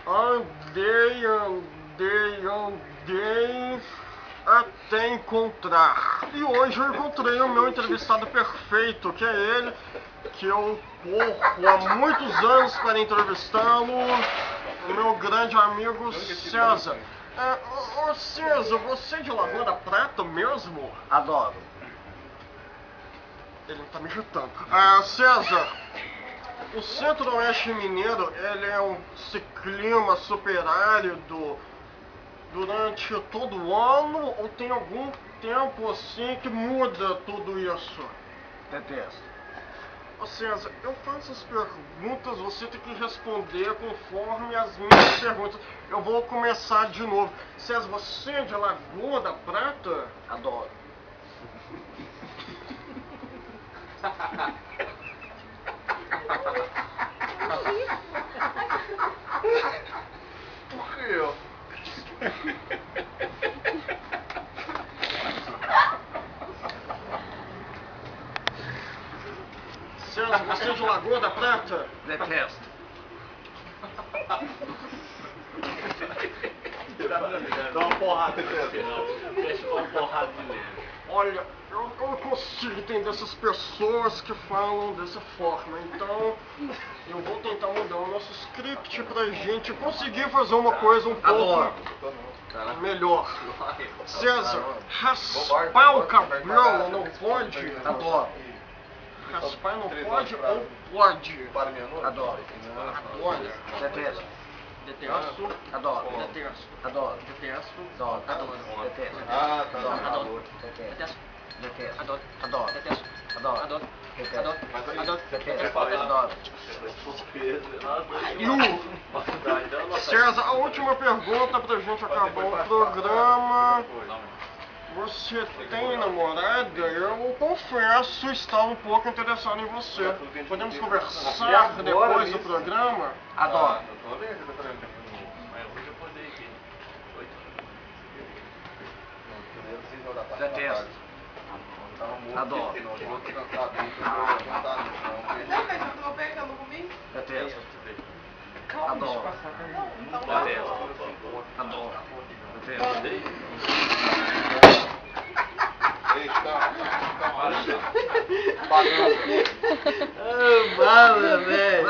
Andei até encontrar. E hoje eu encontrei o meu entrevistado perfeito, que é ele, que eu corro há muitos anos para entrevistá-lo, o meu grande amigo César. Ô César, você é de Lagoa da Prata mesmo? Adoro. Ele tá me irritando. César, o Centro-Oeste Mineiro, ele é esse clima super árido durante todo o ano, ou tem algum tempo assim que muda tudo isso? Detesto. Ô César, eu faço as perguntas, você tem que responder conforme as minhas perguntas. Eu vou começar de novo. César, você é de Lagoa da Prata? Adoro. Por quê? César, você é de Lagoa da Prata? Detesto. Dá uma porrada no final. Deixa uma porrada nele. Olha, eu não consigo entender essas pessoas que falam dessa forma, então eu vou tentar mudar o nosso script pra gente conseguir fazer uma coisa um pouco melhor. César, raspar o cabelo não pode? Adoro. Raspar não pode ou pode? Adoro. Olha, Detesto. detesto, Adoro. detesto, Adoro. detesto, Adoro. adoro, Detesto. adoro, Detesto. detesto, Detesto. adoro, Adoro. detesto, Adoro. adoro, Detesto. adoro, adoro, Detesto. adoro. Adoro. César, a última pergunta pra gente acabar o programa. Você tem namorada? Eu confesso estar um pouco interessado em você. Podemos conversar depois do programa? Adoro. Detesto. Adoro. Não, mas eu tô pegando comigo. Detesto. Calma, Adoro. deixa eu passar. Adoro. Detesto. Ah, bala, velho.